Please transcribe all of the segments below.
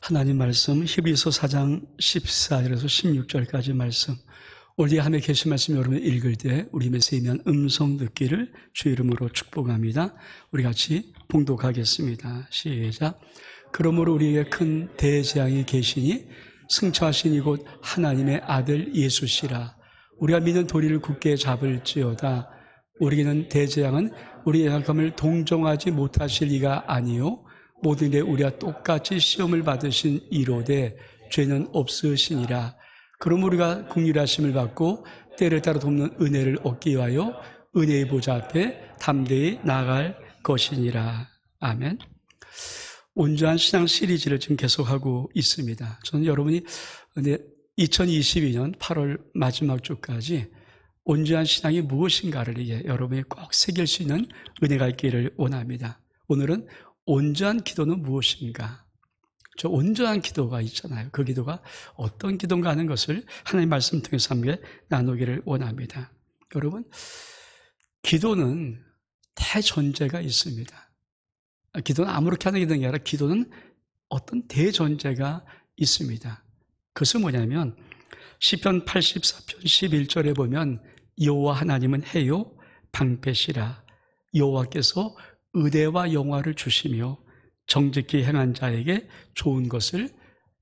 하나님 말씀 히브리서 4장 14절에서 16절까지 말씀, 오늘 함에 계신 말씀 여러분 읽을 때 우리 입에서 임한 음성 듣기를 주 이름으로 축복합니다. 우리 같이 봉독하겠습니다. 시작. 그러므로 우리에게 큰 대재앙이 계시니 승천하신 이곳 하나님의 아들 예수시라. 우리가 믿는 도리를 굳게 잡을지어다. 우리에게는 대재앙은 우리의 약함을 동정하지 못하실 이가 아니요 모든 게 우리와 똑같이 시험을 받으신 이로되 죄는 없으시니라. 그럼 우리가 긍휼하심을 받고 때를 따라 돕는 은혜를 얻기 위하여 은혜의 보좌 앞에 담대히 나아갈 것이니라. 아멘. 온전한 신앙 시리즈를 지금 계속하고 있습니다. 저는 여러분이 2022년 8월 마지막 주까지 온전한 신앙이 무엇인가를 여러분이 꼭 새길 수 있는 은혜가 있기를 원합니다. 오늘은 온전한 기도는 무엇인가? 저 온전한 기도가 있잖아요. 그 기도가 어떤 기도인가 하는 것을 하나님 말씀 통해서 함께 나누기를 원합니다. 여러분, 기도는 대전제가 있습니다. 기도는 아무렇게 하는 기도가 아니라 기도는 어떤 대전제가 있습니다. 그것은 뭐냐면 시편 84편 11절에 보면 여호와 하나님은 해요 방패시라. 여호와께서 의대와 영화를 주시며 정직히 행한 자에게 좋은 것을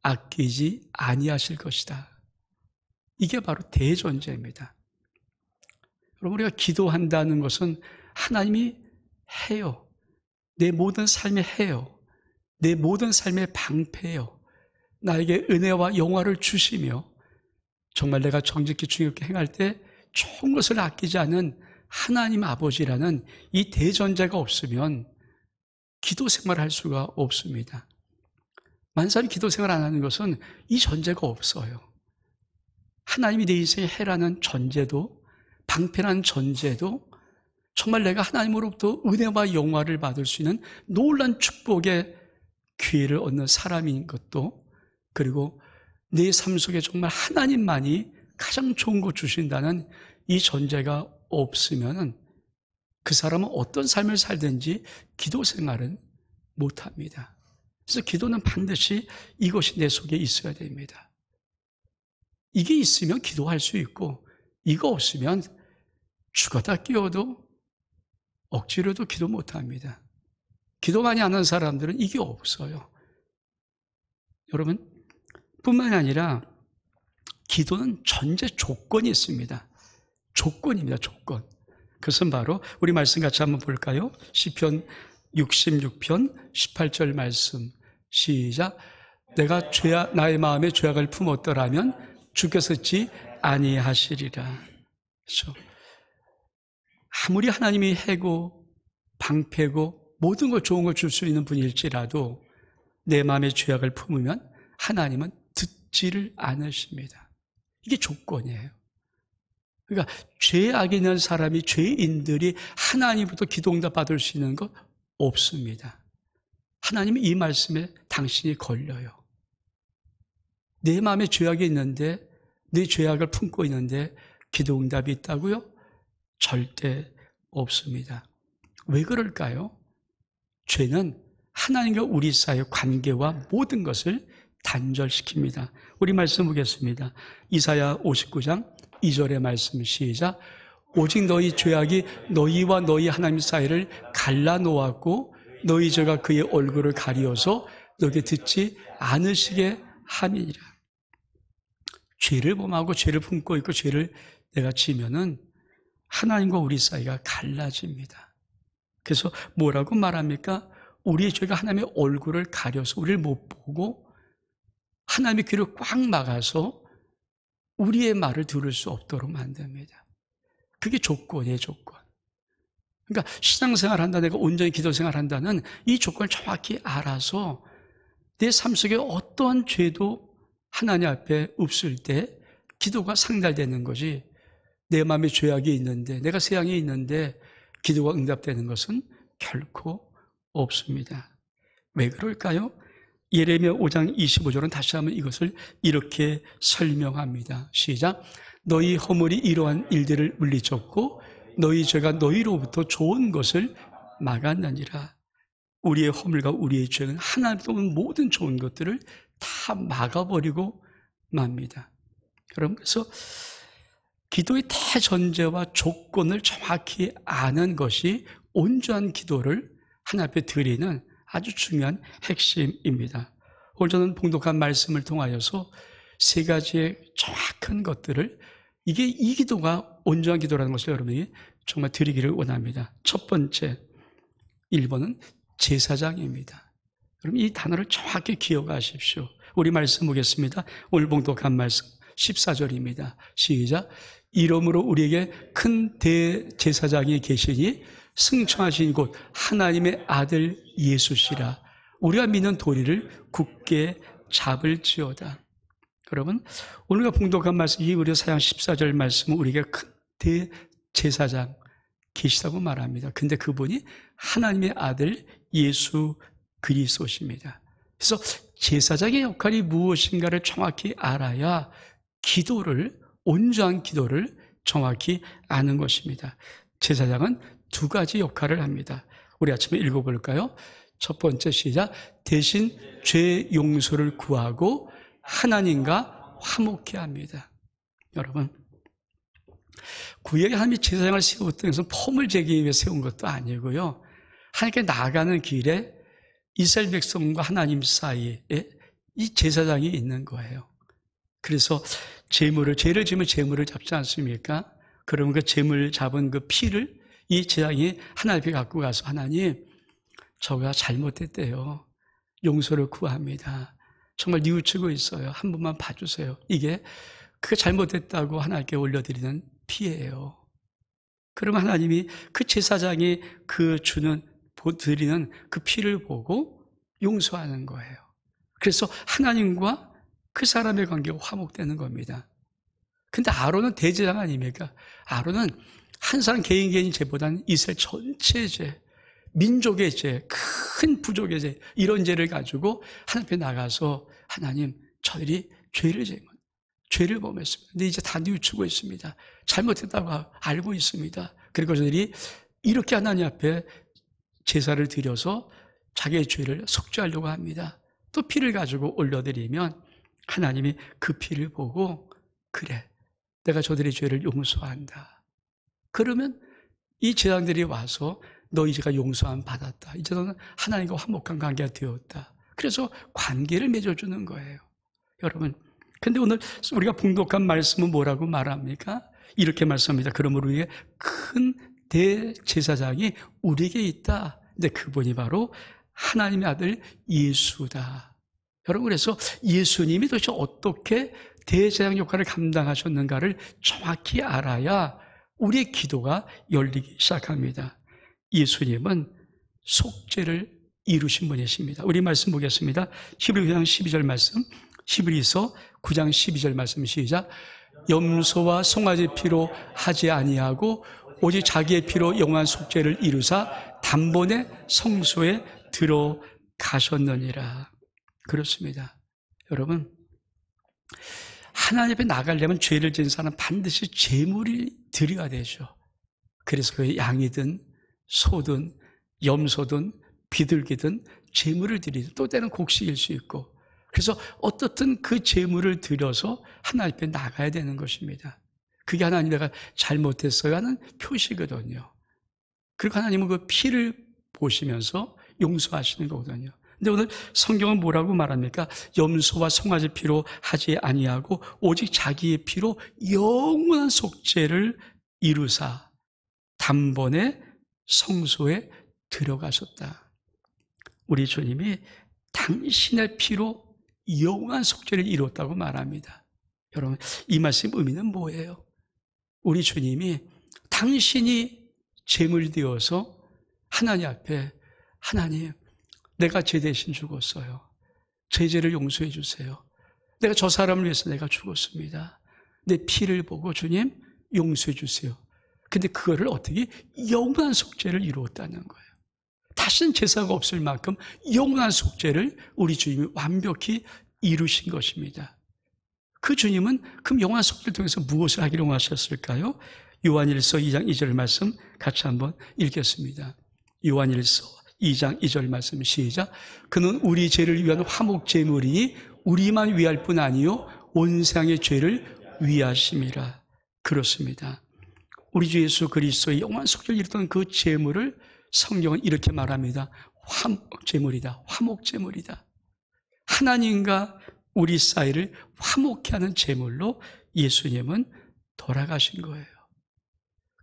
아끼지 아니하실 것이다. 이게 바로 대전제입니다. 여러분, 우리가 기도한다는 것은 하나님이 해요. 내 모든 삶에 해요. 내 모든 삶의 방패예요. 나에게 은혜와 영화를 주시며 정말 내가 정직히 중요하게 행할 때 좋은 것을 아끼지 않은 하나님 아버지라는 이 대전제가 없으면 기도 생활을 할 수가 없습니다. 많은 사람이 기도 생활 안 하는 것은 이 전제가 없어요. 하나님이 내 인생에 해라는 전제도, 방패라는 전제도, 정말 내가 하나님으로부터 은혜와 영화를 받을 수 있는 놀라운 축복의 기회를 얻는 사람인 것도, 그리고 내 삶 속에 정말 하나님만이 가장 좋은 것 주신다는 이 전제가 없으면 그 사람은 어떤 삶을 살든지 기도 생활은 못합니다. 그래서 기도는 반드시 이것이 내 속에 있어야 됩니다. 이게 있으면 기도할 수 있고, 이거 없으면 죽었다 깨어도 억지로도 기도 못합니다. 기도 많이 안 하는 사람들은 이게 없어요. 여러분, 뿐만이 아니라 기도는 전제 조건이 있습니다. 조건입니다. 조건. 그것은 바로 우리 말씀 같이 한번 볼까요? 시편 66편 18절 말씀 시작. 내가 나의 마음에 죄악을 품었더라면 주께서 듣지 아니하시리라. 그렇죠? 아무리 하나님이 해고 방패고 모든 걸 좋은 걸 줄 수 있는 분일지라도 내 마음에 죄악을 품으면 하나님은 듣지를 않으십니다. 이게 조건이에요. 그러니까 죄악이 있는 사람이, 죄인들이 하나님부터 기도응답 받을 수 있는 것 없습니다. 하나님이 이 말씀에 당신이 걸려요. 내 마음에 죄악이 있는데, 내 죄악을 품고 있는데 기도응답이 있다고요? 절대 없습니다. 왜 그럴까요? 죄는 하나님과 우리 사이의 관계와 모든 것을 단절시킵니다. 우리 말씀 보겠습니다. 이사야 59장 2절의 말씀 시작. 오직 너희 죄악이 너희와 너희 하나님 사이를 갈라놓았고 너희 죄가 그의 얼굴을 가리어서 너에게 듣지 않으시게 함이니라. 죄를 범하고 죄를 품고 있고 죄를 내가 지면은 하나님과 우리 사이가 갈라집니다. 그래서 뭐라고 말합니까? 우리의 죄가 하나님의 얼굴을 가려서 우리를 못 보고 하나님의 귀를 꽉 막아서 우리의 말을 들을 수 없도록 만듭니다. 그게 조건이에요, 조건. 그러니까 신앙생활 한다, 내가 온전히 기도생활 한다는 이 조건을 정확히 알아서 내 삶 속에 어떠한 죄도 하나님 앞에 없을 때 기도가 상달되는 거지, 내 마음에 죄악이 있는데, 내가 세상에 있는데 기도가 응답되는 것은 결코 없습니다. 왜 그럴까요? 예레미야 5장 25절은 다시 한번 이것을 이렇게 설명합니다. 시작. 너희 허물이 이러한 일들을 물리쳤고 너희 죄가 너희로부터 좋은 것을 막았느니라. 우리의 허물과 우리의 죄는 하나님부터 온 모든 좋은 것들을 다 막아버리고 맙니다. 여러분, 그래서 기도의 대전제와 조건을 정확히 아는 것이 온전한 기도를 하나님 앞에 드리는 아주 중요한 핵심입니다. 오늘 저는 봉독한 말씀을 통하여서 세 가지의 정확한 것들을 이게 이 기도가 온전한 기도라는 것을 여러분이 정말 드리기를 원합니다. 첫 번째, 1번은 제사장입니다. 여러분 이 단어를 정확히 기억하십시오. 우리 말씀 보겠습니다. 오늘 봉독한 말씀 14절입니다. 시작. 이러므로 우리에게 큰 대제사장이 계시니 승천하신 곳 하나님의 아들 예수시라. 우리가 믿는 도리를 굳게 잡을지어다. 여러분 오늘과 봉독한 말씀 이 우리 사장 14절 말씀은 우리에게 큰 대제사장 계시다고 말합니다. 근데 그분이 하나님의 아들 예수 그리스도십니다. 그래서 제사장의 역할이 무엇인가를 정확히 알아야 기도를 온전한 기도를 정확히 아는 것입니다. 제사장은 두 가지 역할을 합니다. 우리 아침에 읽어볼까요? 첫 번째 시작. 대신 죄 용서를 구하고 하나님과 화목케 합니다. 여러분 구약에 하나님이 제사장을 세웠던 것은 폼을 재기 위해 세운 것도 아니고요. 하나님께 나아가는 길에 이스라엘 백성과 하나님 사이에 이 제사장이 있는 거예요. 그래서 죄를 지면 제물을 잡지 않습니까? 그러면 그 제물 잡은 그 피를 이 제사장이 하나님 앞에 갖고 가서 하나님 저가 잘못했대요. 용서를 구합니다. 정말 뉘우치고 있어요. 한 번만 봐주세요. 이게 그게 잘못됐다고 하나님께 올려드리는 피예요. 그러면 하나님이 그 제사장이 드리는 그 피를 보고 용서하는 거예요. 그래서 하나님과 그 사람의 관계가 화목되는 겁니다. 근데 아론은 대제사장 아닙니까? 아론은 한 사람 개인 죄보다는 이스라엘 전체의 죄, 민족의 죄, 큰 부족의 죄, 이런 죄를 가지고 하나님 앞에 나가서 하나님 저들이 죄를 범했습니다. 근데 이제 다 뉘우치고 있습니다. 잘못했다고 알고 있습니다. 그리고 저들이 이렇게 하나님 앞에 제사를 드려서 자기의 죄를 속죄하려고 합니다. 또 피를 가지고 올려드리면 하나님이 그 피를 보고 그래 내가 저들의 죄를 용서한다. 그러면 이 제사장들이 와서 너희 죄가 용서함 받았다. 이제 너는 하나님과 화목한 관계가 되었다. 그래서 관계를 맺어주는 거예요. 여러분 근데 오늘 우리가 봉독한 말씀은 뭐라고 말합니까? 이렇게 말씀합니다. 그러므로 우리의 큰 대제사장이 우리에게 있다. 근데 그분이 바로 하나님의 아들 예수다. 여러분 그래서 예수님이 도대체 어떻게 대제사장 역할을 감당하셨는가를 정확히 알아야 우리의 기도가 열리기 시작합니다. 예수님은 속죄를 이루신 분이십니다. 우리 말씀 보겠습니다. 히브리서 12절 말씀, 히브리서 9장 12절 말씀 시작. 염소와 송아지 피로 하지 아니하고 오직 자기의 피로 영원한 속죄를 이루사 단번에 성소에 들어가셨느니라. 그렇습니다. 여러분 하나님 앞에 나가려면 죄를 지은 사람은 반드시 제물이 드려야 되죠. 그래서 그 양이든 소든 염소든 비둘기든 제물을 드리든 또 때는 곡식일 수 있고 그래서 어떻든 그 제물을 드려서 하나님 앞에 나가야 되는 것입니다. 그게 하나님 내가 잘못했어요 하는 표시거든요. 그리고 하나님은 그 피를 보시면서 용서하시는 거거든요. 근데 오늘 성경은 뭐라고 말합니까? 염소와 송아지 피로 하지 아니하고 오직 자기의 피로 영원한 속죄를 이루사 단번에 성소에 들어가셨다. 우리 주님이 당신의 피로 영원한 속죄를 이뤘다고 말합니다. 여러분 이 말씀 의미는 뭐예요? 우리 주님이 당신이 제물 되어서 하나님 앞에 하나님 내가 죄 대신 죽었어요. 제 죄를 용서해 주세요. 내가 저 사람을 위해서 내가 죽었습니다. 내 피를 보고 주님 용서해 주세요. 근데 그거를 어떻게 영원한 속죄를 이루었다는 거예요. 다시는 제사가 없을 만큼 영원한 속죄를 우리 주님이 완벽히 이루신 것입니다. 그 주님은 그럼 영원한 속죄를 통해서 무엇을 하기를 원하셨을까요? 요한일서 2장 2절 말씀 같이 한번 읽겠습니다. 요한일서 2장 2절 말씀 시작. 그는 우리 죄를 위한 화목제물이니 우리만 위할 뿐 아니요 온 세상의 죄를 위하심이라. 그렇습니다. 우리 주 예수 그리스도의 영원한 속죄를 이루던 그 제물을 성경은 이렇게 말합니다. 화목제물이다. 화목제물이다. 하나님과 우리 사이를 화목케 하는 제물로 예수님은 돌아가신 거예요.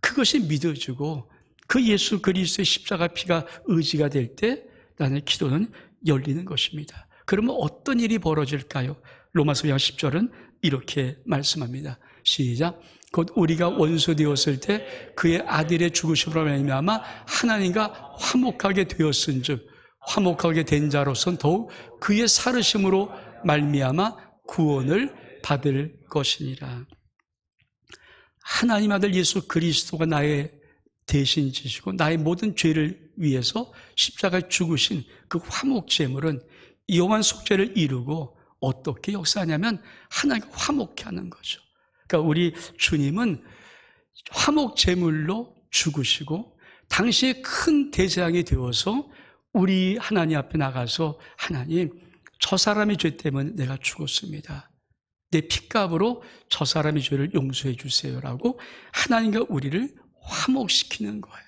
그것이 믿어지고 그 예수 그리스도의 십자가 피가 의지가 될 때 나의 기도는 열리는 것입니다. 그러면 어떤 일이 벌어질까요? 로마서 10절은 이렇게 말씀합니다. 시작. 곧 우리가 원수 되었을 때 그의 아들의 죽으심으로 말미암아 하나님과 화목하게 되었은즉 화목하게 된 자로서는 더욱 그의 살으심으로 말미암아 구원을 받을 것이니라. 하나님 아들 예수 그리스도가 나의 대신지시고 나의 모든 죄를 위해서 십자가에 죽으신 그 화목제물은 영원한 속죄를 이루고 어떻게 역사하냐면 하나님과 화목케 하는 거죠. 그러니까 우리 주님은 화목제물로 죽으시고 당시에 큰 대재앙이 되어서 우리 하나님 앞에 나가서 하나님 저 사람의 죄 때문에 내가 죽었습니다. 내 핏값으로 저 사람의 죄를 용서해 주세요라고 하나님과 우리를 화목시키는 거예요.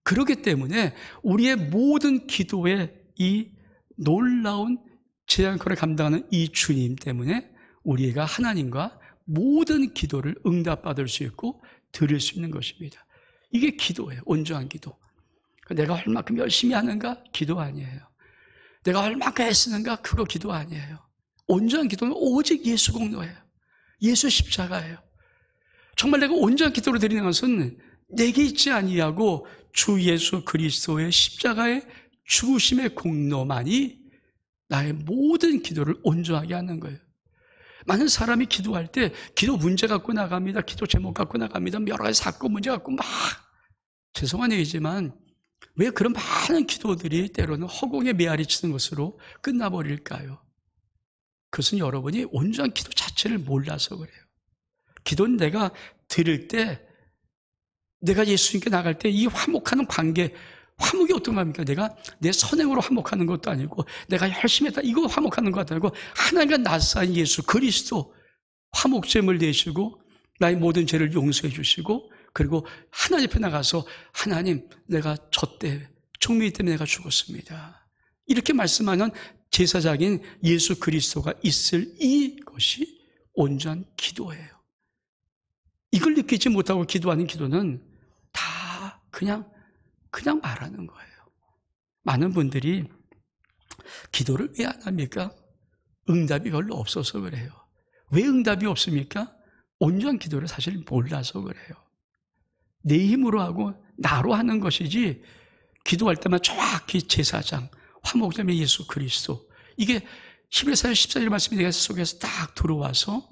그렇기 때문에 우리의 모든 기도에 이 놀라운 재앙권을 감당하는 이 주님 때문에 우리가 하나님과 모든 기도를 응답받을 수 있고 드릴 수 있는 것입니다. 이게 기도예요. 온전한 기도. 내가 얼마큼 열심히 하는가? 기도 아니에요. 내가 얼마큼 애쓰는가? 그거 기도 아니에요. 온전한 기도는 오직 예수 공로예요. 예수 십자가예요. 정말 내가 온전한 기도로 드리는 것은 내게 있지 아니하고 주 예수 그리스도의 십자가의 죽으심의 공로만이 나의 모든 기도를 온전하게 하는 거예요. 많은 사람이 기도할 때 기도 문제 갖고 나갑니다. 기도 제목 갖고 나갑니다. 여러 가지 사건 문제 갖고 막 죄송한 얘기지만 왜 그런 많은 기도들이 때로는 허공에 메아리 치는 것으로 끝나버릴까요? 그것은 여러분이 온전한 기도 자체를 몰라서 그래요. 기도는 내가 드릴 때, 내가 예수님께 나갈 때 이 화목하는 관계, 화목이 어떤 겁니까? 내가 내 선행으로 화목하는 것도 아니고 내가 열심히 했다 이거 화목하는 것도 아니고 하나님과 나 사이 예수 그리스도 화목제물 되시고 나의 모든 죄를 용서해 주시고 그리고 하나님 앞에 나가서 하나님 내가 저 때 총미 때문에 내가 죽었습니다. 이렇게 말씀하는 제사장인 예수 그리스도가 있을 이것이 온전한 기도예요. 이걸 느끼지 못하고 기도하는 기도는 다 그냥 말하는 거예요. 많은 분들이 기도를 왜 안 합니까? 응답이 별로 없어서 그래요. 왜 응답이 없습니까? 온전한 기도를 사실 몰라서 그래요. 내 힘으로 하고 나로 하는 것이지 기도할 때만 정확히 제사장, 화목제물 예수 그리스도 이게 히브리서 14절 말씀이 내 속에서 딱 들어와서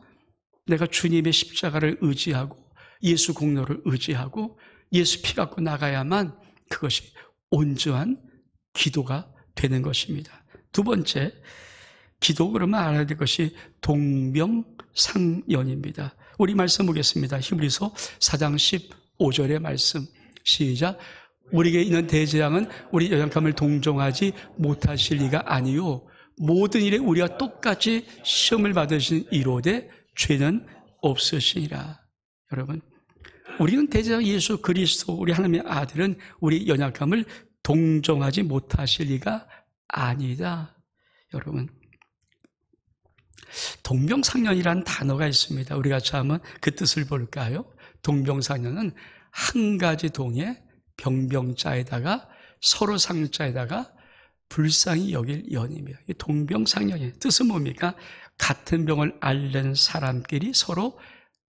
내가 주님의 십자가를 의지하고 예수 공로를 의지하고 예수 피 갖고 나가야만 그것이 온전한 기도가 되는 것입니다. 두 번째, 기도 그러면 알아야 될 것이 동명상련입니다. 우리 말씀 보겠습니다. 히브리서 4장 15절의 말씀 시작. 우리에게 있는 대재앙은 우리 연약함을 동정하지 못하실 리가 아니요 모든 일에 우리가 똑같이 시험을 받으신 이로되 죄는 없으시니라. 여러분, 우리는 대제사장 예수 그리스도 우리 하나님의 아들은 우리 연약함을 동정하지 못하실 리가 아니다. 여러분, 동병상련이라는 단어가 있습니다. 우리 같이 한번 그 뜻을 볼까요? 동병상련은 한 가지 동에 병병자에다가 서로 상자에다가 불쌍히 여길 연입니다. 동병상련의 뜻은 뭡니까? 같은 병을 앓는 사람끼리 서로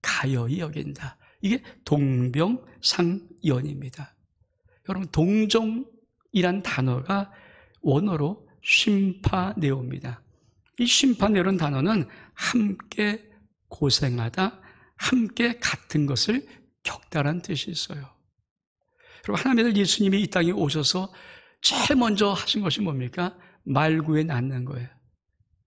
가여이 여긴다. 이게 동병상련입니다. 여러분, 동정이란 단어가 원어로 심파네오입니다. 이 심파네오라는 단어는 함께 고생하다, 함께 같은 것을 겪다라는 뜻이 있어요. 그리고 하나님의 아들 예수님이 이 땅에 오셔서 제일 먼저 하신 것이 뭡니까? 말구에 낳는 거예요.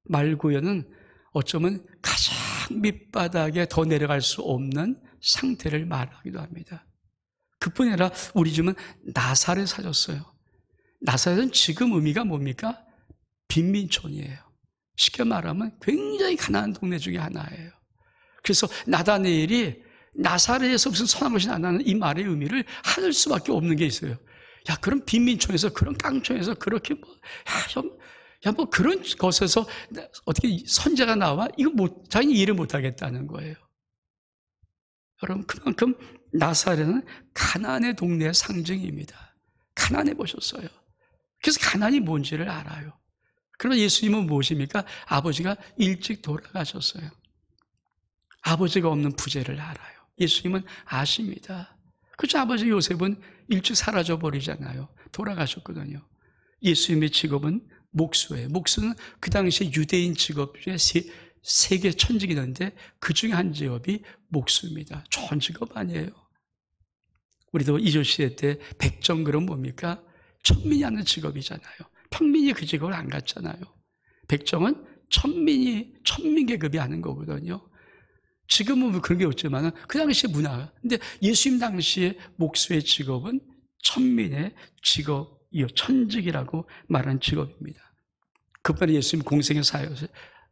말구에는 어쩌면 가장 밑바닥에 더 내려갈 수 없는 상태를 말하기도 합니다. 그뿐 아니라 우리 집은 나사렛 사셨어요. 나사렛은 지금 의미가 뭡니까? 빈민촌이에요. 쉽게 말하면 굉장히 가난한 동네 중에 하나예요. 그래서 나다니엘이 나사렛에서 무슨 선한 것이 나는 이 말의 의미를 할 수밖에 없는 게 있어요. 야, 그런 빈민촌에서, 그런 깡촌에서 그렇게 뭐 그런 것에서 어떻게 선제가 나와? 이거 자기 이해를 못 하겠다는 거예요. 여러분, 그만큼 나사렛은 가난의 동네의 상징입니다. 가난해 보셨어요. 그래서 가난이 뭔지를 알아요. 그러나 예수님은 무엇입니까? 아버지가 일찍 돌아가셨어요. 아버지가 없는 부재를 알아요. 예수님은 아십니다. 그렇죠? 아버지 요셉은 일찍 사라져버리잖아요. 돌아가셨거든요. 예수님의 직업은 목수예요. 목수는 그 당시에 유대인 직업 중에 세 개 천직이 있는데 그 중에 한 직업이 목수입니다. 좋은 직업 아니에요. 우리도 이조시대 때 백정글은 뭡니까? 천민이 하는 직업이잖아요. 평민이 그 직업을 안 갖잖아요. 백정은 천민 계급이 하는 거거든요. 지금은 뭐 그런 게 없지만 그 당시의 문화. 근데 예수님 당시의 목수의 직업은 천민의 직업이요, 천직이라고 말하는 직업입니다. 그뿐에 예수님 공생의 사역을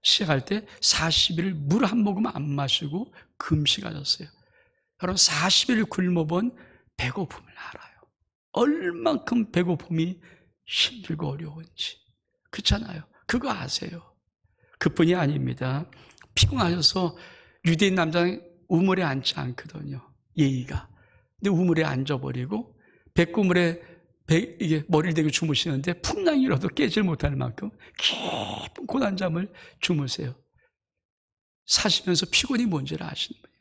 시작할 때 40일 물 한 모금 안 마시고 금식하셨어요. 여러분 40일 굶어본 배고픔을 알아요. 얼만큼 배고픔이 힘들고 어려운지. 그렇잖아요. 그거 아세요. 그뿐이 아닙니다. 피곤하셔서 유대인 남자는 우물에 앉지 않거든요. 예의가. 근데 우물에 앉아버리고 백구물에 이게 머리를 대고 주무시는데 풍랑이라도 깨질 못할 만큼 깊은 고단잠을 주무세요. 사시면서 피곤이 뭔지를 아시는 거예요.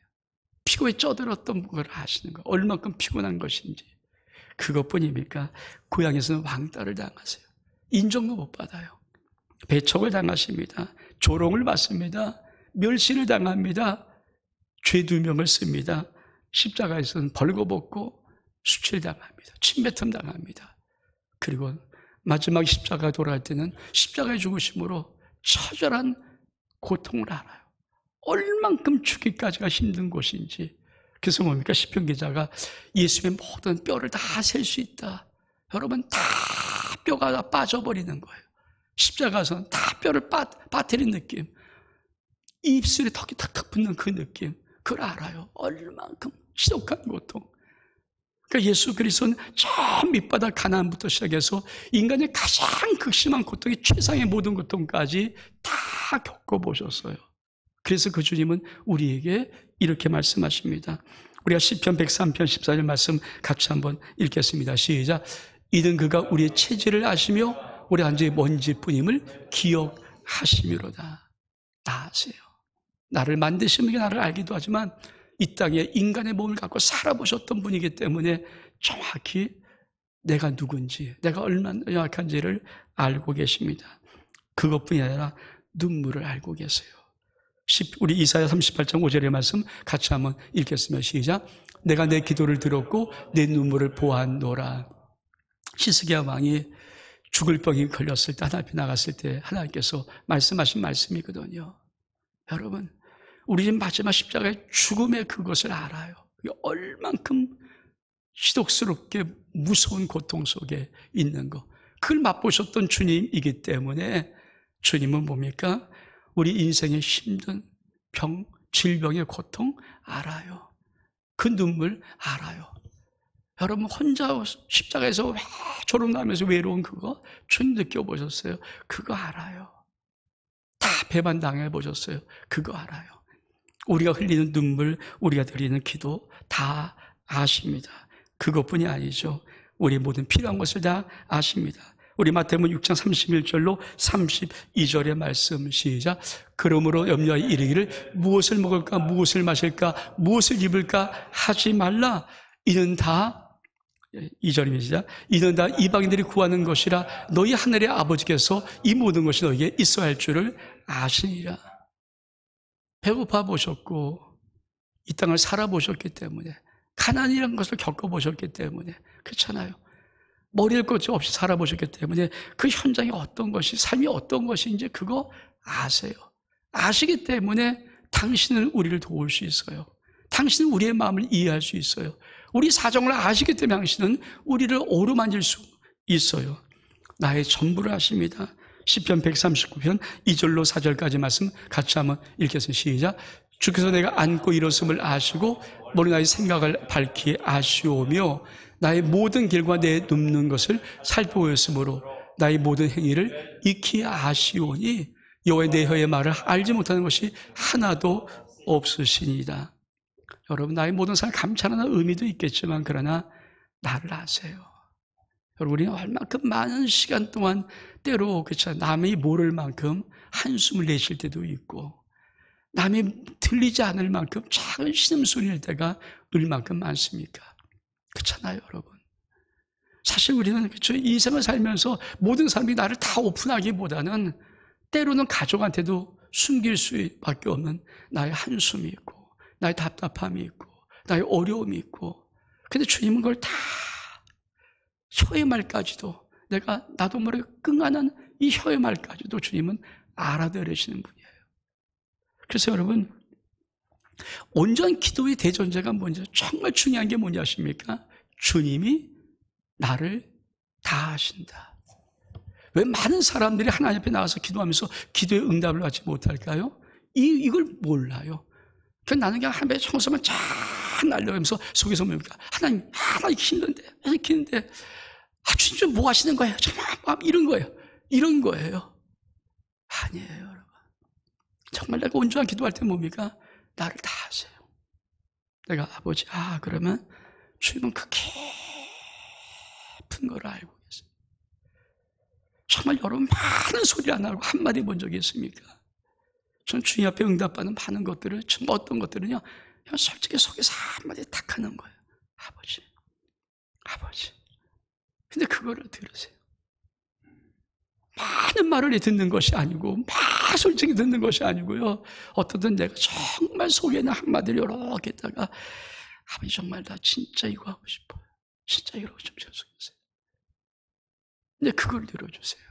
피곤에 쪄들었던 걸 아시는 거예요. 얼만큼 피곤한 것인지. 그것뿐입니까? 고향에서는 왕따를 당하세요. 인정도 못 받아요. 배척을 당하십니다. 조롱을 받습니다. 멸시를 당합니다. 죄 2명을 씁니다. 십자가에서는 벌거벗고 수칠당합니다. 침뱉음 당합니다. 그리고 마지막 십자가에 돌아갈 때는 십자가의 죽으심으로 처절한 고통을 알아요. 얼만큼 죽기까지가 힘든 것인지. 그래서 뭡니까? 시편 기자가 예수의 모든 뼈를 다 셀 수 있다. 여러분 다 뼈가 다 빠져버리는 거예요. 십자가에서는 다 뼈를 빠뜨린 느낌. 입술에 턱이 탁탁 붙는 그 느낌. 그걸 알아요. 얼만큼 지독한 고통. 그러니까 예수 그리스도는 저 밑바닥 가난부터 시작해서 인간의 가장 극심한 고통이 최상의 모든 고통까지 다 겪어보셨어요. 그래서 그 주님은 우리에게 이렇게 말씀하십니다. 우리가 시편 103편 14절 말씀 같이 한번 읽겠습니다. 시작. 이는 그가 우리의 체질을 아시며 우리 한지의 먼지뿐임을 기억하시미로다. 다 아세요. 나를 만드신 분이 나를 알기도 하지만 이 땅에 인간의 몸을 갖고 살아보셨던 분이기 때문에 정확히 내가 누군지, 내가 얼마나 연약한지를 알고 계십니다. 그것뿐이 아니라 눈물을 알고 계세요. 우리 이사야 38장 5절의 말씀 같이 한번 읽겠습니다. 시작. 내가 내 기도를 들었고 내 눈물을 보았노라. 히스기야 왕이 죽을 병이 걸렸을 때 하나님 앞에 나갔을 때 하나님께서 말씀하신 말씀이거든요. 여러분, 우리 집 마지막 십자가의 죽음의 그것을 알아요. 그게 얼만큼 시독스럽게 무서운 고통 속에 있는 거. 그걸 맛보셨던 주님이기 때문에 주님은 뭡니까? 우리 인생의 힘든 병, 질병의 고통 알아요. 그 눈물 알아요. 여러분 혼자 십자가에서 졸음나면서 외로운 그거 주님 느껴보셨어요? 그거 알아요. 다 배반당해 보셨어요? 그거 알아요. 우리가 흘리는 눈물, 우리가 드리는 기도 다 아십니다. 그것뿐이 아니죠. 우리 모든 필요한 것을 다 아십니다. 우리 마태복음 6장 31절로 32절의 말씀 시작. 그러므로 염려하여 이르기를 무엇을 먹을까 무엇을 마실까 무엇을 입을까 하지 말라. 이는 다 2절입니다. 이는 다 이방인들이 구하는 것이라 너희 하늘의 아버지께서 이 모든 것이 너희에게 있어야 할 줄을 아시니라. 배고파 보셨고 이 땅을 살아보셨기 때문에 가난이라는 것을 겪어보셨기 때문에 그렇잖아요. 머리를 것 없이 살아보셨기 때문에 그 현장이 어떤 것이 삶이 어떤 것인지 그거 아세요. 아시기 때문에 당신은 우리를 도울 수 있어요. 당신은 우리의 마음을 이해할 수 있어요. 우리 사정을 아시기 때문에 당신은 우리를 어루만질 수 있어요. 나의 전부를 아십니다. 시편 139편 2절로 4절까지 말씀 같이 한번 읽겠습니다. 시작. 주께서 내가 앉고 일어섬을 아시고 머리 나의 생각을 밝히 아시오며 나의 모든 길과 내 눕는 것을 살펴보였으므로 나의 모든 행위를 익히 아시오니 여호와의 내 혀의 말을 알지 못하는 것이 하나도 없으시니이다. 여러분, 나의 모든 삶을 감찰하는 의미도 있겠지만 그러나 나를 아세요. 여러분, 우리는 얼만큼 많은 시간 동안 때로 그렇죠, 남이 모를 만큼 한숨을 내쉴 때도 있고 남이 들리지 않을 만큼 작은 신음소리일 때가 얼만큼 많습니까? 그렇잖아요, 여러분. 사실 우리는 그렇죠, 인생을 살면서 모든 사람이 나를 다 오픈하기보다는 때로는 가족한테도 숨길 수밖에 없는 나의 한숨이 있고 나의 답답함이 있고 나의 어려움이 있고, 근데 주님은 그걸 다 혀의 말까지도, 내가 나도 모르게 끙하는 이 혀의 말까지도 주님은 알아들으시는 분이에요. 그래서 여러분, 온전한 기도의 대전제가 뭔지 정말 중요한 게 뭔지 아십니까? 주님이 나를 다 아신다. 왜 많은 사람들이 하나님 앞에 나와서 기도하면서 기도의 응답을 받지 못할까요? 이걸 몰라요. 그러니까 나는 그냥 하나님의 청소만 쫙 날려가면서 속에서 뭡니까? 하나님 힘든데 주님 좀 뭐 하시는 거예요? 정말 이런 거예요. 아니에요, 여러분. 정말 내가 온전한 기도할 때 뭡니까? 나를 다 아세요. 내가 아버지, 그러면 주님은 그 깊은 걸 알고 계세요. 정말 여러분, 많은 소리 안 하고 한마디 본 적이 있습니까? 전 주님 앞에 응답받는 많은 것들을, 어떤 것들은요, 그냥 솔직히 속에서 한마디 딱 하는 거예요. 아버지. 근데 그거를 들으세요. 많은 말을 듣는 것이 아니고, 막 솔직히 듣는 것이 아니고요. 어떠든 내가 정말 속에 있는 한마디를 이렇게 했다가, 아버지 정말 나 진짜 이거 하고 싶어요. 진짜 이러고 좀 죄송해요. 근데 그걸 들어주세요.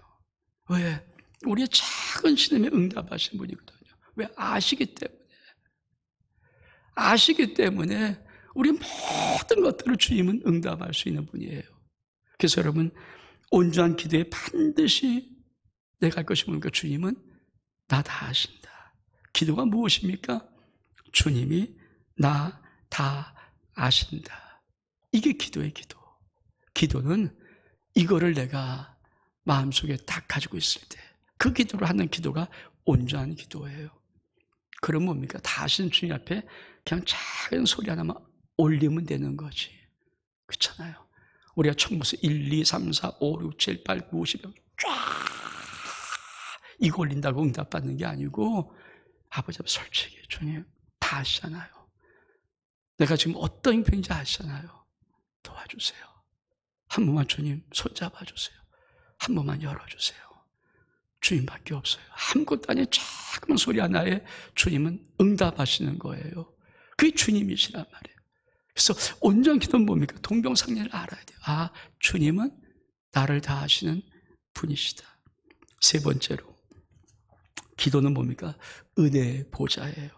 왜? 우리의 작은 신음에 응답하신 분이거든요. 왜? 아시기 때문에 우리 모든 것들을 주님은 응답할 수 있는 분이에요. 그래서 여러분, 온전한 기도에 반드시 내가 할 것이 뭡니까? 주님은 나 다 아신다. 기도가 무엇입니까? 주님이 나 다 아신다. 이게 기도의 기도. 기도는 이거를 내가 마음속에 딱 가지고 있을 때 그 기도를 하는 기도가 온전한 기도예요. 그럼 뭡니까? 다 아시는 주님 앞에 그냥 작은 소리 하나만 올리면 되는 거지. 그렇잖아요. 우리가 청구서 1, 2, 3, 4, 5, 6, 7, 8, 9, 10 쫙 이거 올린다고 응답받는 게 아니고, 아버지 앞에 솔직히 주님 다 아시잖아요. 내가 지금 어떤 형편인지 아시잖아요. 도와주세요. 한 번만 주님 손잡아주세요. 한 번만 열어주세요. 주님밖에 없어요. 아무것도 아닌 작은 소리 하나에 주님은 응답하시는 거예요. 그게 주님이시란 말이에요. 그래서 온전한 기도는 뭡니까? 동병상련을 알아야 돼요. 주님은 나를 다 아시는 분이시다. 세 번째로, 기도는 뭡니까? 은혜의 보좌예요.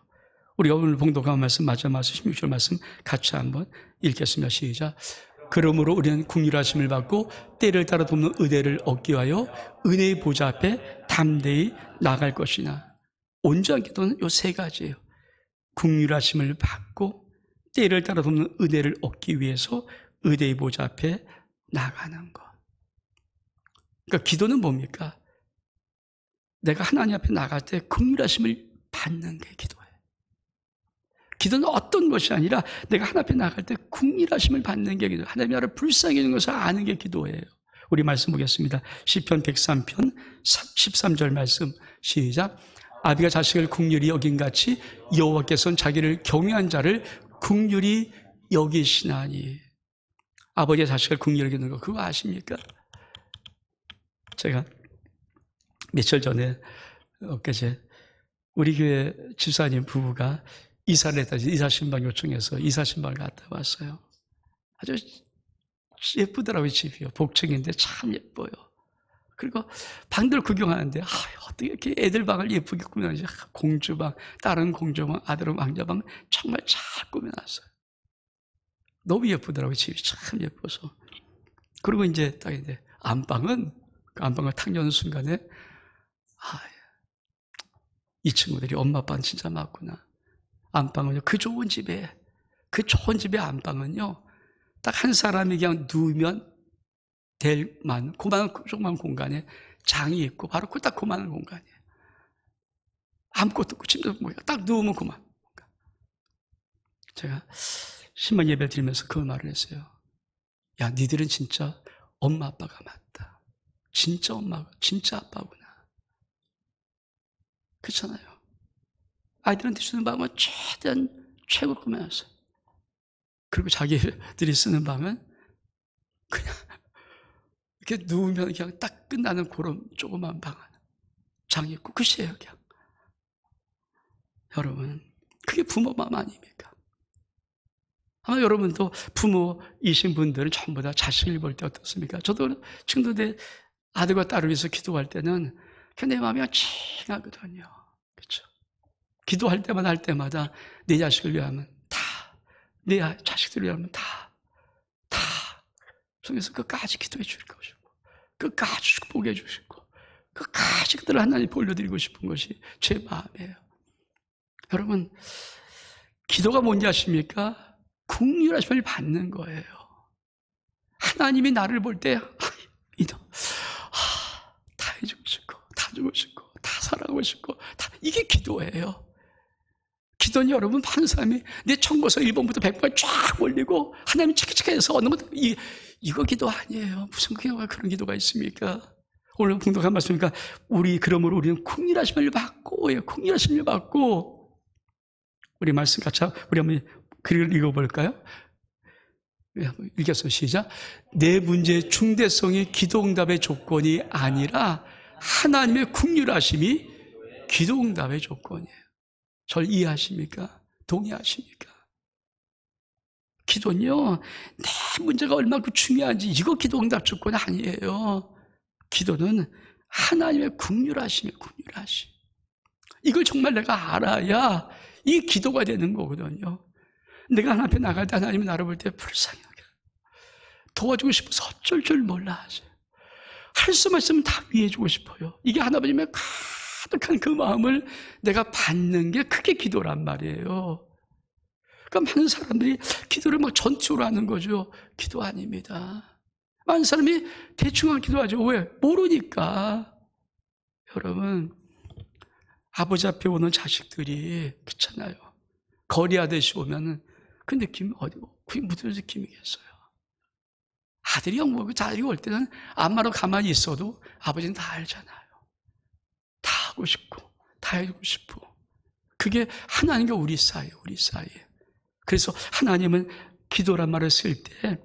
우리가 오늘 봉독한 말씀, 마지막 말씀 16절 말씀 같이 한번 읽겠습니다. 시작. 그러므로 우리는 긍휼하심을 받고 때를 따라 돕는 은혜를 얻기 위하여 은혜의 보좌 앞에 담대히 나갈 것이나. 온전한 기도는 이 세 가지예요. 긍휼하심을 받고 때를 따라 돕는 은혜를 얻기 위해서 은혜의 보좌 앞에 나가는 것. 그러니까 기도는 뭡니까? 내가 하나님 앞에 나갈 때 긍휼하심을 받는 게 기도예요. 기도는 어떤 것이 아니라 내가 하나님 앞에 나갈 때 긍휼하심을 받는 게 기도예요. 하나님이 나를 불쌍히 여기는 것을 아는 게 기도예요. 우리 말씀 보겠습니다. 시편 103편 13절 말씀 시작. 아비가 자식을 긍휼히 여긴같이 여호와께서는 자기를 경외한 자를 긍휼히 여기시나니. 아버지의 자식을 긍휼히 여기는 거 그거 아십니까? 제가 며칠 전에 엊그제 우리 교회 집사님 부부가 이사를 했다. 이사신방 요청해서 이사신방을 갔다 왔어요. 아주 예쁘더라고요. 집이요. 복층인데 참 예뻐요. 그리고 방들 구경하는데 어떻게 이렇게 애들 방을 예쁘게 꾸며놨지. 공주방, 딸은 공주방, 아들은 왕자방 정말 잘 꾸며놨어요. 너무 예쁘더라고요. 집이 참 예뻐서. 그리고 이제 딱 이제 안방을 탁 여는 순간에 이 친구들이 엄마 아빠는 진짜 맞구나. 안방은요, 그 좋은 집에 안방은요, 딱 한 사람이 그냥 누우면 될 만한 조그만 공간에 장이 있고, 바로 딱 그만한 공간이에요. 아무것도 없고 침대도 없고 딱 누우면 그만. 제가 신방 예배 드리면서 그 말을 했어요. 야, 니들은 진짜 엄마 아빠가 맞다. 진짜 엄마가 진짜 아빠구나. 그렇잖아요. 아이들한테 주는 방은 최대한 최고 꾸며서, 그리고 자기들이 쓰는 방은 그냥 이렇게 누우면 그냥 딱 끝나는 그런 조그만 방 하나, 장이 있고 끝이에요. 그냥. 여러분, 그게 부모 마음 아닙니까? 아마 여러분도 부모이신 분들은 전부 다 자식을 볼 때 어떻습니까? 저도 지금도 내 아들과 딸을 위해서 기도할 때는 내 마음이 찡하거든요. 그렇죠? 기도할 때마다 할 때마다 내 자식을 위하면 다, 내 자식들을 위하면 다 속에서 끝까지 기도해 줄 것이고, 끝까지 축복해 주시고, 끝까지 그들을 하나님 올려드리고 싶은 것이 제 마음이에요. 여러분, 기도가 뭔지 아십니까? 긍휼하심을 받는 거예요. 하나님이 나를 볼 때 다 해주고 싶고, 다 주고 싶고, 다 사랑하고 싶고, 이게 기도예요. 기도는 여러분, 한 사람이 내 청구서 1번부터 100번 쫙 올리고 하나님 체크체크해서 얻는 것, 이거 기도 아니에요. 무슨 기도가 그런 기도가 있습니까? 오늘 공독한 말씀이니까 그러므로 우리는 긍휼하심을 받고, 긍휼하심을 받고. 우리 말씀 같이 우리 한번 글을 읽어볼까요? 읽겠습니다. 시작. 내 문제의 중대성이 기도응답의 조건이 아니라 하나님의 긍휼하심이 기도응답의 조건이에요. 절 이해하십니까? 동의하십니까? 기도는요, 내 문제가 얼마나 중요한지 이거 기도응답 조건이 아니에요. 기도는 하나님의 긍휼하심이에요. 긍휼하심. 이걸 정말 내가 알아야 이 기도가 되는 거거든요. 내가 하나님 앞에 나갈 때 하나님이 나를 볼 때 불쌍하게 도와주고 싶어서 어쩔 줄 몰라 하세요. 할 수만 있으면 다 위해주고 싶어요. 이게 하나님의 가득한 그 마음을 내가 받는 게 그게 기도란 말이에요. 그러니까 많은 사람들이 기도를 막 전투로 하는 거죠. 기도 아닙니다. 많은 사람이 대충 기도하죠. 왜? 모르니까. 여러분, 아버지 앞에 오는 자식들이 그렇잖아요. 거리하듯이 오면은 그 느낌이 그게 무슨 느낌이겠어요? 아들이 영국하고 자식이 올 때는 안마로 가만히 있어도 아버지는 다 알잖아요. 다 하고 싶고, 다 해주고 싶고. 그게 하나님과 우리 사이에. 그래서 하나님은 기도란 말을 쓸 때,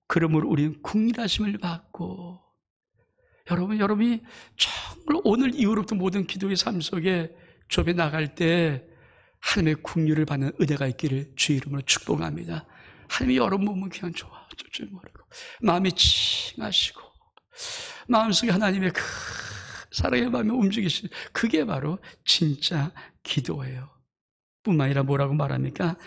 그러므로 우리는 긍휼하심을 받고. 여러분이 정말 오늘 이후로부터 모든 기도의 삶 속에 좁에 나갈 때 하나님의 긍휼을 받는 은혜가 있기를 주의 이름으로 축복합니다. 하나님이 여러분 보면 그냥 좋아, 어쩔 줄 모르고 마음이 칭하시고 마음속에 하나님의 그 사랑의 마음이 움직이시는 그게 바로 진짜 기도예요. 뿐만 아니라 뭐라고 말합니까?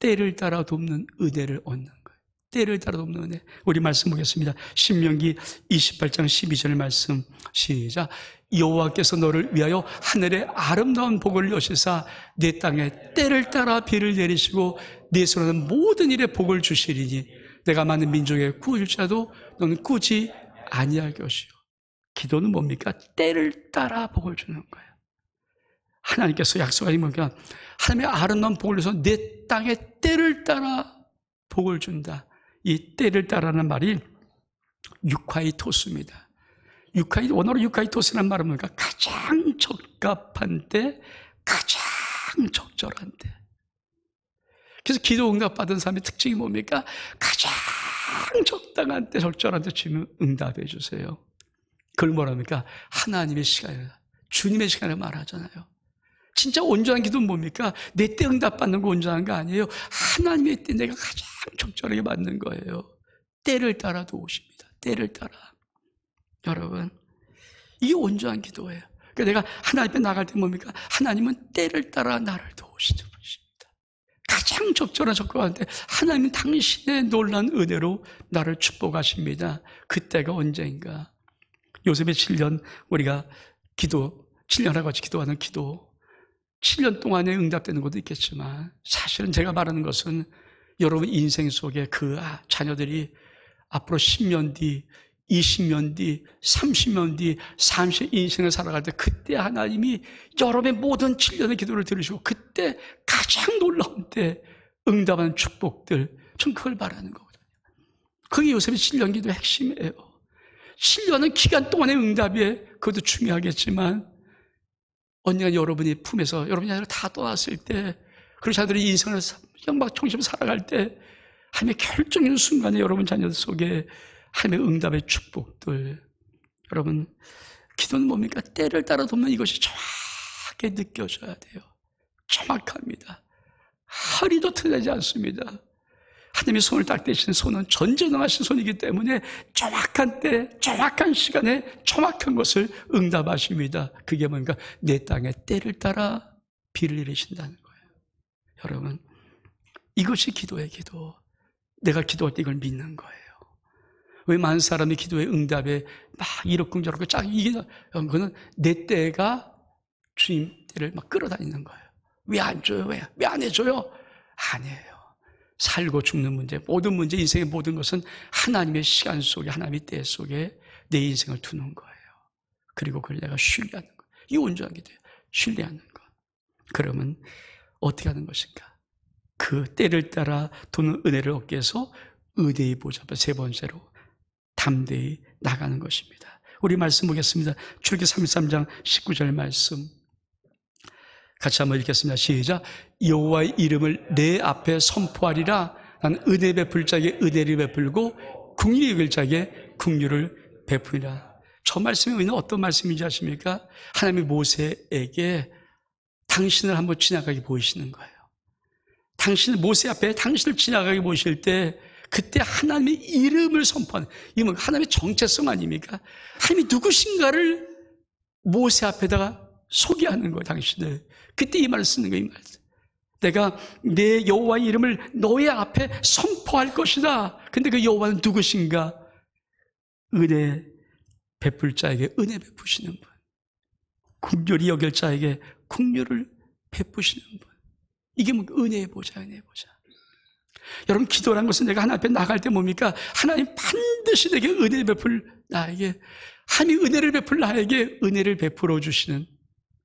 때를 따라 돕는 은혜를 얻는 거예요. 때를 따라 돕는 은혜. 우리 말씀 보겠습니다. 신명기 28장 12절 말씀 시작. 여호와께서 너를 위하여 하늘에 아름다운 복을 여시사 내 땅에 때를 따라 비를 내리시고 내 손에는 모든 일에 복을 주시리니 내가 많은 민족의 구울 자도 너는 꾸지 아니할 것이요. 기도는 뭡니까? 때를 따라 복을 주는 거예요. 하나님께서 약속하신 겁니까? 하나님의 아름다운 복을 줘서 내 땅에 때를 따라 복을 준다. 이 때를 따라는 말이 유카이토스입니다. 원어로 유카이토스라는 말은 뭡니까? 가장 적합한 때, 가장 적절한 때. 그래서 기도 응답 받은 사람의 특징이 뭡니까? 가장 적당한 때, 적절한 때 주면 응답해 주세요. 그걸 뭐랍니까? 하나님의 시간이다. 주님의 시간을 말하잖아요. 진짜 온전한 기도는 뭡니까? 내 때 응답받는 거 온전한 거 아니에요. 하나님의 때 내가 가장 적절하게 받는 거예요. 때를 따라 도우십니다. 때를 따라. 여러분, 이게 온전한 기도예요. 그러니까 내가 하나님 앞에 나갈 때 뭡니까? 하나님은 때를 따라 나를 도우시는 분이십니다. 가장 적절한 접근한데 하나님은 당신의 놀라운 은혜로 나를 축복하십니다. 그때가 언제인가? 요셉의 7년 우리가 기도 7년하고 같이 기도하는 기도, 7년 동안에 응답되는 것도 있겠지만 사실은 제가 말하는 것은 여러분 인생 속에 그 자녀들이 앞으로 10년 뒤, 20년 뒤, 30년 뒤, 30 인생을 살아갈 때 그때 하나님이 여러분의 모든 7년의 기도를 들으시고 그때 가장 놀라운 때 응답하는 축복들, 전 그걸 말하는 거거든요. 그게 요셉의 7년 기도의 핵심이에요. 7년은 기간 동안의 응답이에요. 그것도 중요하겠지만 언젠가 여러분이 품에서 여러분이 아니라 다 떠났을 때, 그리고 자들이 인생을 영박정심을 살아갈 때 하나님의 결정적인 순간에 여러분 자녀들 속에 하나님의 응답의 축복들, 여러분 기도는 뭡니까? 때를 따라 보면 이것이 정확하게 느껴져야 돼요. 정확합니다. 하리도 틀리지 않습니다. 하나님의 손을 딱 대신 손은 전지전능하신 손이기 때문에 정확한 때, 정확한 시간에 정확한 것을 응답하십니다. 그게 뭔가 내 땅에 때를 따라 비를 내리신다는 거예요. 여러분, 이것이 기도의 기도. 내가 기도할 때 이걸 믿는 거예요. 왜 많은 사람이 기도의 응답에 막 이렇고 쫙 이게, 그거는 내 때가 주님 때를 막 끌어다니는 거예요. 왜 안 줘요? 왜 안 해줘요? 아니에요. 살고 죽는 문제, 모든 문제, 인생의 모든 것은 하나님의 시간 속에, 하나님의 때 속에 내 인생을 두는 거예요. 그리고 그걸 내가 신뢰하는 것. 이 온전한 기도예요. 신뢰하는 것. 그러면 어떻게 하는 것인가? 그 때를 따라 도는 은혜를 얻기 위해서 은혜의 보좌 앞에 세 번째로 담대히 나가는 것입니다. 우리 말씀 보겠습니다. 출애굽기 33장 19절 말씀 같이 한번 읽겠습니다. 시작. 여호와의 이름을 내 앞에 선포하리라. 난 은혜 베풀 자에게 은혜를 베풀고 긍휼히 여길 자에게 긍휼을 베푸리라. 저 말씀의 의미는 어떤 말씀인지 아십니까? 하나님이 모세에게 당신을 한번 지나가게 보이시는 거예요. 당신을 모세 앞에 당신을 지나가게 보실 때 그때 하나님의 이름을 선포하는, 이건 하나님의 정체성 아닙니까? 하나님이 누구신가를 모세 앞에다가 소개하는 거예요. 당신을. 그때 이 말을 쓰는 거예요. 이 말. 내가 내 여호와의 이름을 너의 앞에 선포할 것이다. 근데 그 여호와는 누구신가? 은혜 베풀 자에게 은혜 베푸시는 분, 긍휼히 여길 자에게 긍휼을 베푸시는 분. 이게 뭐 은혜의 보좌, 은혜의 보좌. 여러분, 기도라는 것은 내가 하나님 앞에 나갈 때 뭡니까? 하나님 반드시 내게 은혜 베풀 나에게, 하나님 은혜를 베풀 나에게 은혜를 베풀어 주시는,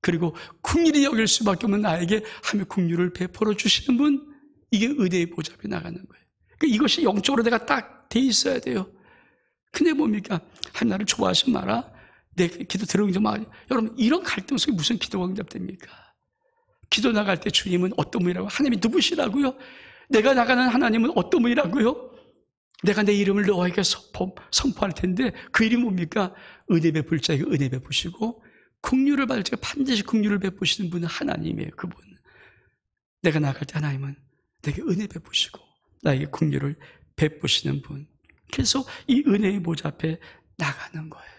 그리고 긍휼히 여길 수밖에 없는 나에게 하나님 긍휼을 베풀어 주시는 분, 이게 은혜의 보좌 앞에 나가는 거예요. 그러니까 이것이 영적으로 내가 딱 돼 있어야 돼요. 근데 뭡니까? 하나님 나를 좋아하지 마라, 내 기도 들어오지 마. 여러분, 이런 갈등 속에 무슨 기도가 응답됩니까? 기도 나갈 때 주님은 어떤 분이라고? 하나님이 누구시라고요? 내가 나가는 하나님은 어떤 분이라고요? 내가 내 이름을 너에게 선포할 텐데 그 이름이 뭡니까? 은혜 베풀 자에게 은혜 베푸시고 긍휼을 받을 자에게 반드시 긍휼을 베푸시는 분은 하나님이에요. 그분. 내가 나갈 때 하나님은 내게 은혜 베푸시고 나에게 긍휼을 베푸시는 분. 그래서 이 은혜의 보좌 앞에 나가는 거예요.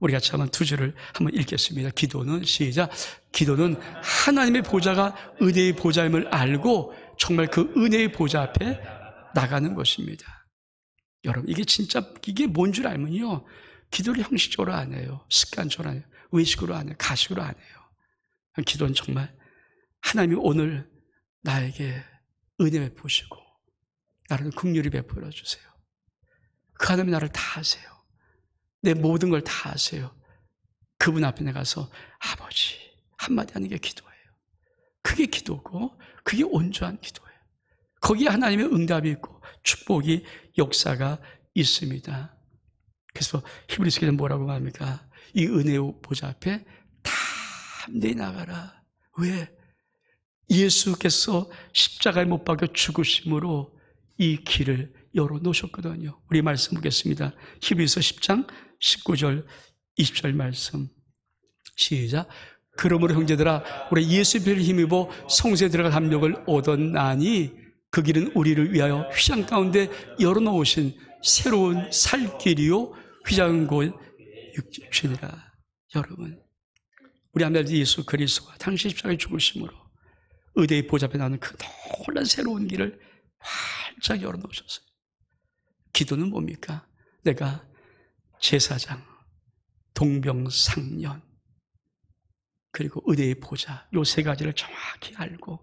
우리 같이 한번 두 줄을 한번 읽겠습니다. 기도는, 시작. 기도는 하나님의 보좌가 은혜의 보좌임을 알고 정말 그 은혜의 보좌 앞에 나가는 것입니다. 여러분, 이게 진짜, 이게 뭔 줄 알면요, 기도를 형식적으로 안 해요. 습관적으로 안 해요. 의식으로 안 해요. 가식으로 안 해요. 기도는 정말 하나님이 오늘 나에게 은혜 베푸시고 나를 긍휼히 베풀어 주세요. 그 하나님이 나를 다 아세요. 내 모든 걸 다 아세요. 그분 앞에 나가서 아버지 한마디 하는 게 기도예요. 그게 기도고 그게 온전한 기도예요. 거기에 하나님의 응답이 있고 축복이, 역사가 있습니다. 그래서 히브리서에는 뭐라고 말합니까? 이 은혜의 보좌 앞에 담대히 나가라. 왜? 예수께서 십자가에 못 박혀 죽으심으로 이 길을 열어놓으셨거든요. 우리 말씀 보겠습니다. 히브리서 10장 19절 20절 말씀 시작. 그러므로 형제들아, 우리 예수 피를 힘입어 성소에 들어가 담력을 얻었나니 그 길은 우리를 위하여 휘장 가운데 열어놓으신 새로운 살 길이요 휘장은 곧 육신이라. 여러분, 우리 아버지 예수 그리스도가 당시 십자가에 죽으심으로 의대의 보좌 앞에 나오는 그 놀란 새로운 길을 활짝 열어놓으셨어요. 기도는 뭡니까? 내가 제사장, 동병상련, 그리고 의대의 보좌, 요 세 가지를 정확히 알고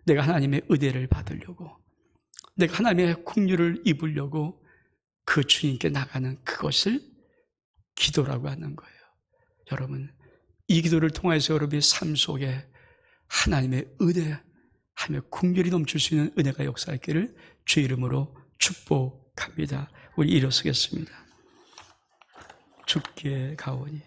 내가 하나님의 의대를 받으려고, 내가 하나님의 긍휼을 입으려고 그 주님께 나가는 그것을 기도라고 하는 거예요. 여러분, 이 기도를 통해서 여러분의 삶 속에 하나님의 의대하며 긍휼이 넘칠 수 있는 은혜가 역사하기를 주의 이름으로 축복합니다. 우리 일어서겠습니다. 주께 가오니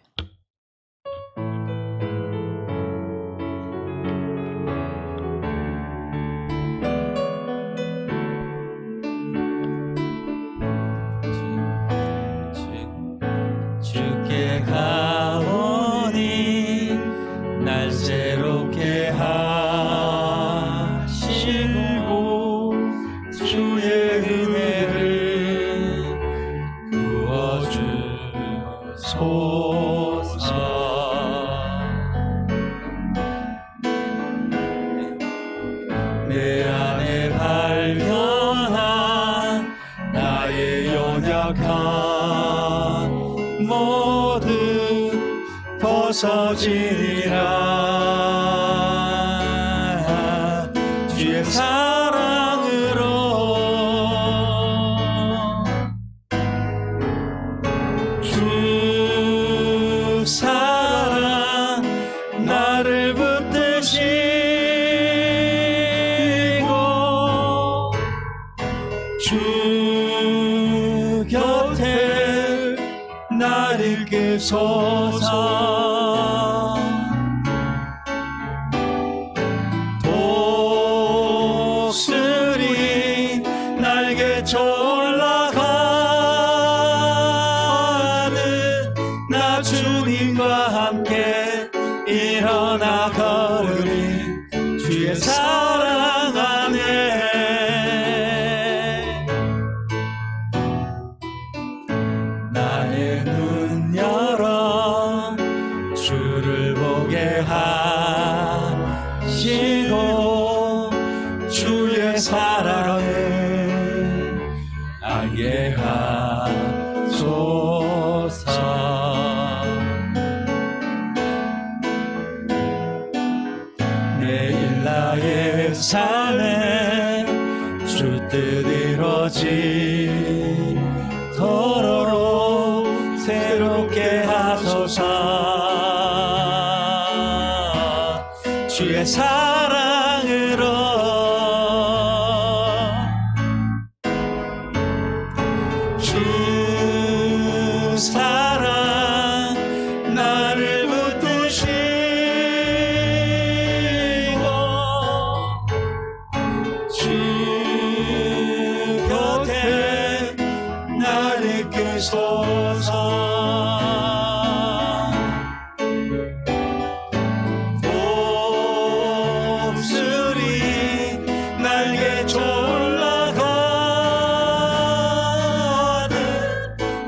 주께 가오니 날 새롭게 하시고 주의 은혜를 부어주소서. 내 안에 발견한 나의 연약한 모든 벗어지리라. 주의 사랑으로 주 사랑 나를 붙드시고 주 곁에 나를 이끄소서. 독수리 날개쳐 올라가는 나 주님과 함께 일어나 걸으리. 주의 사랑 안에 나의 눈 열어 주를 보게 하시고 주의 사랑을 알게 하소서. 내일 나의 삶에 주 뜻 이루어지도록 새롭게 하소서. 주의 사랑으로 주 사랑 나를 붙드시고 주 곁에 나를 이끄소서. 독수리 날개쳐 올라가는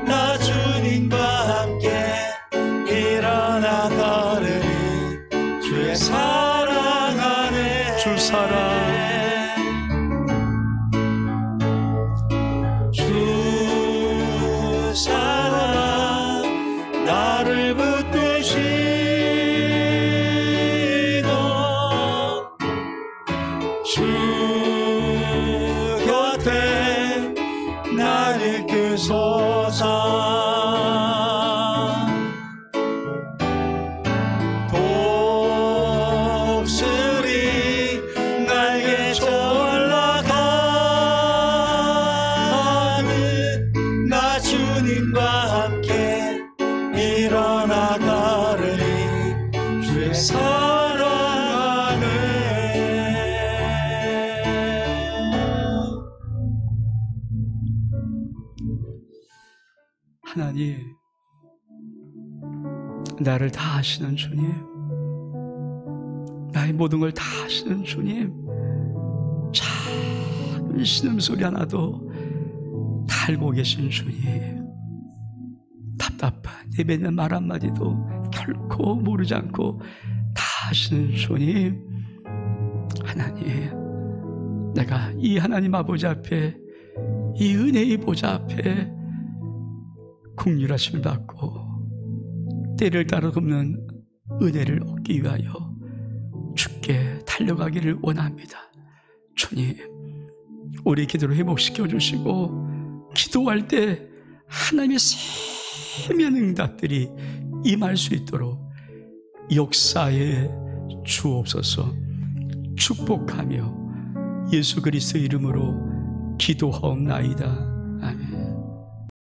나 주님과 함께 일어나 걸으리. 주의 사랑 안에 하나님, 나를 다 아시는 주님, 나의 모든 걸 다 아시는 주님, 작은 신음소리 하나도 다 알고 계신 주님, 답답한 예배는 말 한마디도 결코 모르지 않고 다 아시는 주님, 하나님, 내가 이 하나님 아버지 앞에, 이 은혜의 보좌 앞에 긍휼하심을 받고 때를 따라 굽는 은혜를 얻기 위하여 주께 달려가기를 원합니다. 주님, 우리 기도를 회복시켜 주시고 기도할 때 하나님의 세미한 응답들이 임할 수 있도록 역사에 주옵소서. 축복하며 예수 그리스도의 이름으로 기도하옵나이다.